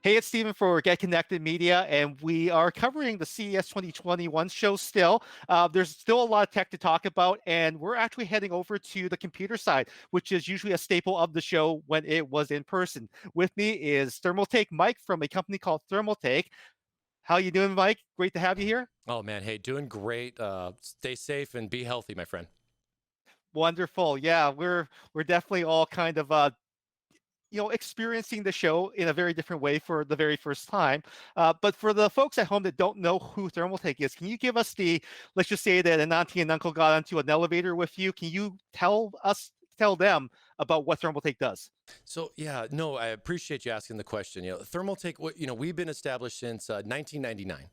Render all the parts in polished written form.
Hey, it's Steven for GetConnected Media, and we are covering the CES 2021 show still. There's still a lot of tech to talk about, and we're actually heading over to the computer side, which is usually a staple of the show when it was in person. With me is Thermaltake Mike from a company called Thermaltake. How you doing, Mike? Great to have you here. Oh man, hey, doing great. Stay safe and be healthy, my friend. Wonderful. Yeah, we're definitely all kind of experiencing the show in a very different way for the very first time. But for the folks at home that don't know who Thermaltake is, can you give us let's just say that an auntie and uncle got onto an elevator with you. Can you tell them about what Thermaltake does? So yeah, no, I appreciate you asking the question. Thermaltake, we've been established since 1999.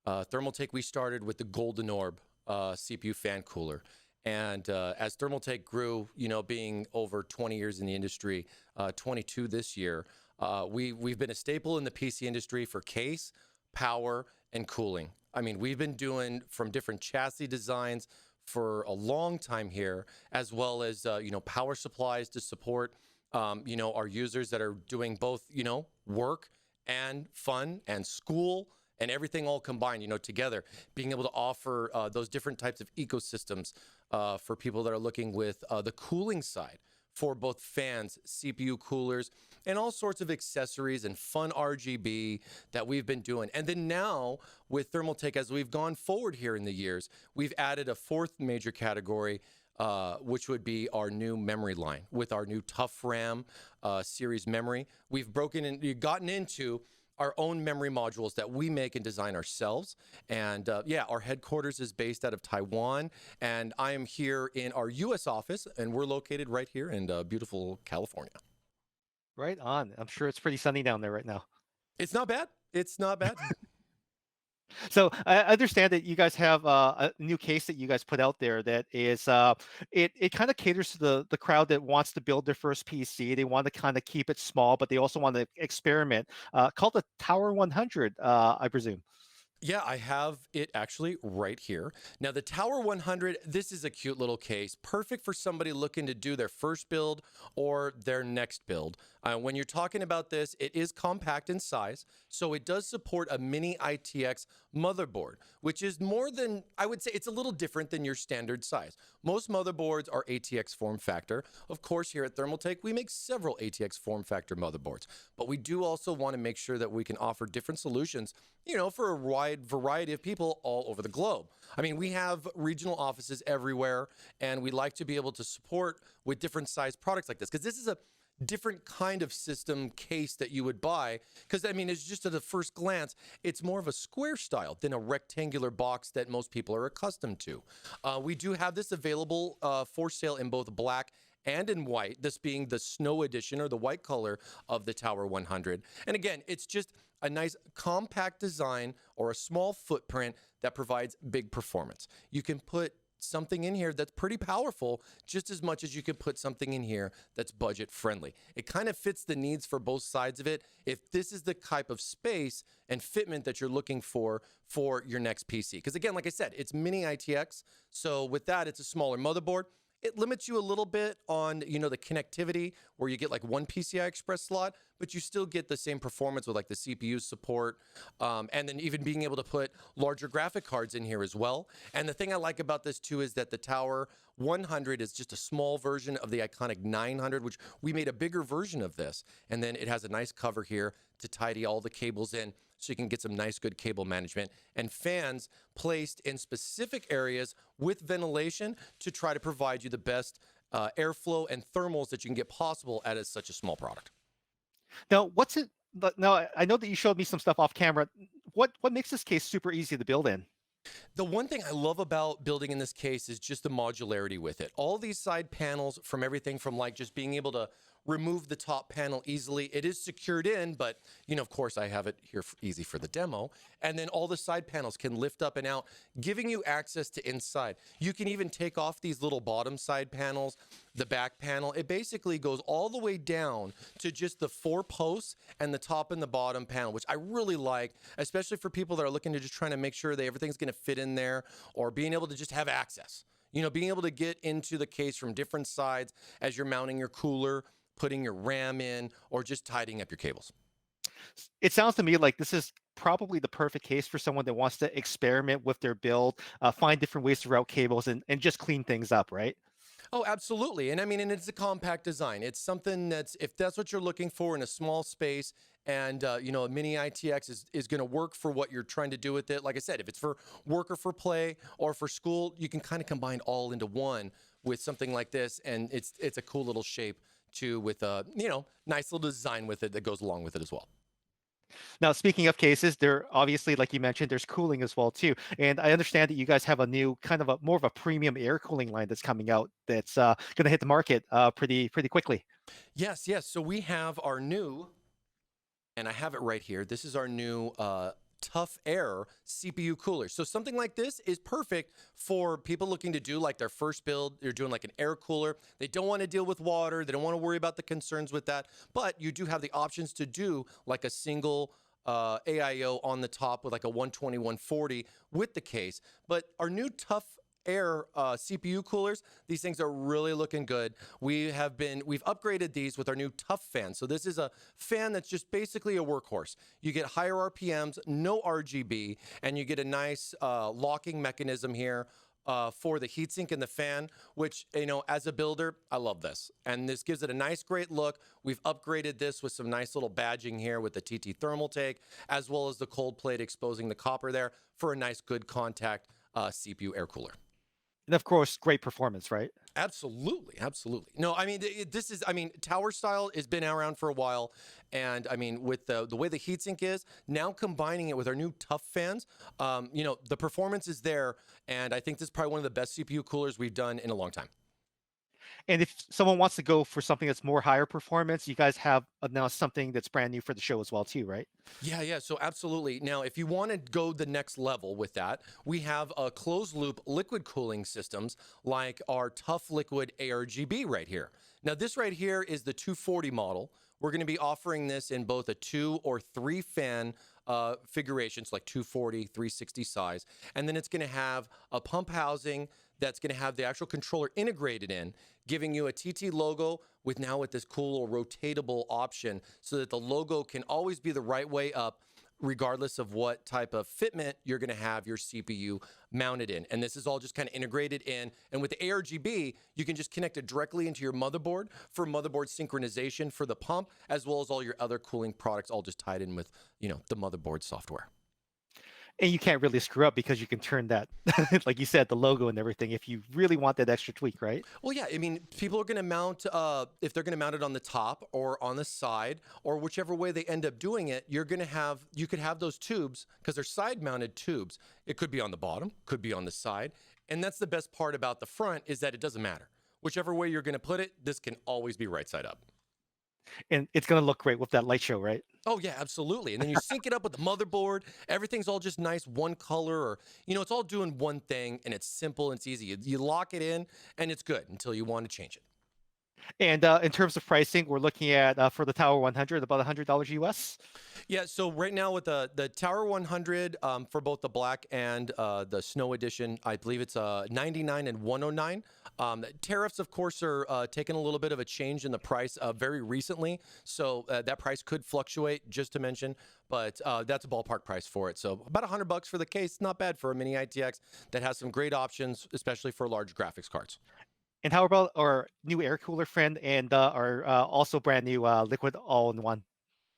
Thermaltake, we started with the Golden Orb CPU fan cooler. And as Thermaltake grew, being over 20 years in the industry, 22 this year, we've been a staple in the PC industry for case, power, and cooling. I mean, we've been doing from different chassis designs for a long time here, as well as power supplies to support our users that are doing both work and fun and school and everything all combined together, being able to offer those different types of ecosystems for people that are looking with the cooling side for both fans, CPU coolers, and all sorts of accessories and fun RGB that we've been doing. And then now with Thermaltake, as we've gone forward here in the years, we've added a fourth major category, which would be our new memory line with our new Tough RAM series memory. We've gotten into our own memory modules that we make and design ourselves. And yeah, our headquarters is based out of Taiwan. And I am here in our US office, and we're located right here in beautiful California. Right on. I'm sure it's pretty sunny down there right now. It's not bad. It's not bad. So I understand that you guys have a new case that you guys put out there that is it kind of caters to the crowd that wants to build their first PC. They want to kind of keep it small, but they also want to experiment. Called the Tower 100, I presume. Yeah, I have it actually right here. Now, the Tower 100, this is a cute little case, perfect for somebody looking to do their first build or their next build. When you're talking about this, it is compact in size, so it does support a mini ITX motherboard, which is more than, I would say, it's a little different than your standard size. Most motherboards are ATX form factor. Of course, here at Thermaltake, we make several ATX form factor motherboards, but we do also want to make sure that we can offer different solutions for a wide variety of people all over the globe. I mean, we have regional offices everywhere, and we like to be able to support with different size products like this, because this is a different kind of system case that you would buy. Because, I mean, it's just at the first glance, it's more of a square style than a rectangular box that most people are accustomed to. We do have this available for sale in both black and in white, this being the snow edition or the white color of the Tower 100. And again, it's just a nice compact design or a small footprint that provides big performance. You can put something in here that's pretty powerful just as much as you can put something in here that's budget friendly. It kind of fits the needs for both sides of it. If this is the type of space and fitment that you're looking for your next PC. Because again, like I said, it's mini ITX. So with that, it's a smaller motherboard. It limits you a little bit on, the connectivity where you get like one PCI Express slot, but you still get the same performance with like the CPU support, and then even being able to put larger graphic cards in here as well. And the thing I like about this too is that the Tower 100 is just a small version of the iconic 900, which we made a bigger version of this. And then it has a nice cover here to tidy all the cables in, so you can get some nice, good cable management and fans placed in specific areas with ventilation to try to provide you the best airflow and thermals that you can get possible out of such a small product. Now, what's it? But now I know that you showed me some stuff off camera. What makes this case super easy to build in? The one thing I love about building in this case is just the modularity with it. All these side panels, from everything from like just being able to remove the top panel easily. It is secured in, but of course I have it here easy for the demo. And then all the side panels can lift up and out, giving you access to inside. You can even take off these little bottom side panels, the back panel. It basically goes all the way down to just the 4 posts and the top and the bottom panel, which I really like, especially for people that are looking to just trying to make sure that everything's going to fit in there, or being able to just have access. Being able to get into the case from different sides as you're mounting your cooler, putting your RAM in, or just tidying up your cables. It sounds to me like this is probably the perfect case for someone that wants to experiment with their build, find different ways to route cables and just clean things up, right? Oh, absolutely. And I mean, and it's a compact design. It's something that's, if that's what you're looking for in a small space, and a mini ITX is going to work for what you're trying to do with it. Like I said, if it's for work or for play or for school, you can kind of combine all into one with something like this, and it's a cool little shape too, with a nice little design with it that goes along with it as well. Now, speaking of cases, there obviously, like you mentioned, there's cooling as well too. And I understand that you guys have a new kind of a more of a premium air cooling line that's coming out that's going to hit the market pretty quickly. Yes, yes. So we have our new, and I have it right here. This is our new Tough Air CPU cooler. So something like this is perfect for people looking to do like their first build. They're doing like an air cooler. They don't want to deal with water. They don't want to worry about the concerns with that. But you do have the options to do like a single AIO on the top with like a 120, 140 with the case. But our new Tough Air CPU coolers, these things are really looking good. We've upgraded these with our new Tough fan. So this is a fan that's just basically a workhorse. You get higher RPMs, no RGB, and you get a nice locking mechanism here for the heatsink and the fan, which, as a builder, I love this. And this gives it a nice, great look. We've upgraded this with some nice little badging here with the TT Thermaltake, as well as the cold plate exposing the copper there for a nice, good contact CPU air cooler. And of course, great performance, right? Absolutely, absolutely. No, I mean this is. I mean, tower style has been around for a while, and I mean with the way the heatsink is now, combining it with our new Tough fans, the performance is there, and I think this is probably one of the best CPU coolers we've done in a long time. And if someone wants to go for something that's more higher performance, you guys have announced something that's brand new for the show as well too, right? Yeah, yeah. So absolutely. Now, if you want to go the next level with that, we have a closed loop liquid cooling systems like our Tough Liquid ARGB right here. Now, this right here is the 240 model. We're going to be offering this in both a 2 or 3 fan configurations, like 240, 360 size. And then it's going to have a pump housing that's going to have the actual controller integrated in, giving you a TT logo with this cool little rotatable option so that the logo can always be the right way up regardless of what type of fitment you're going to have your CPU mounted in. And this is all just kind of integrated in. And with the ARGB, you can just connect it directly into your motherboard for motherboard synchronization for the pump, as well as all your other cooling products, all just tied in with, the motherboard software. And you can't really screw up because you can turn that, like you said, the logo and everything if you really want that extra tweak, right? Well, yeah, I mean, people are going to mount, if they're going to mount it on the top or on the side, or whichever way they end up doing it, you could have those tubes because they're side mounted tubes. It could be on the bottom, could be on the side. And that's the best part about the front is that it doesn't matter. Whichever way you're going to put it, this can always be right side up. And it's going to look great with that light show, right? Oh yeah, absolutely. And then you sync it up with the motherboard. Everything's all just nice, one color, or it's all doing one thing, and it's simple and it's easy. You lock it in, and it's good until you want to change it. And in terms of pricing, we're looking at for the Tower 100 about $100 US. Yeah. So right now with the Tower 100 for both the black and the snow edition, I believe it's 99 and 109. Tariffs, of course, are taking a little bit of a change in the price very recently, so that price could fluctuate. Just to mention, but that's a ballpark price for it. So about $100 for the case, not bad for a mini ITX that has some great options, especially for large graphics cards. And how about our new air cooler friend and our also brand new liquid all-in-one?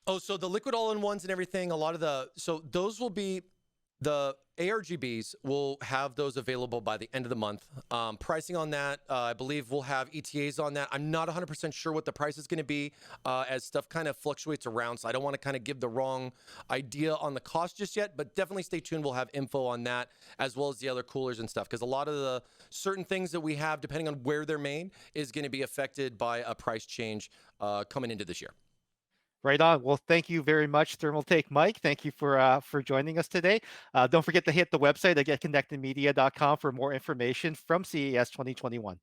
Oh, so the liquid all-in-ones and everything, so those will be the ARGBs will have those available by the end of the month. Pricing on that, I believe we'll have ETAs on that. I'm not 100% sure what the price is going to be as stuff kind of fluctuates around. So I don't want to kind of give the wrong idea on the cost just yet, but definitely stay tuned. We'll have info on that as well as the other coolers and stuff. Because a lot of the certain things that we have, depending on where they're made, is going to be affected by a price change coming into this year. Right on. Well, thank you very much, Thermaltake Mike. Thank you for joining us today. Don't forget to hit the website at getconnectedmedia.com for more information from CES 2021.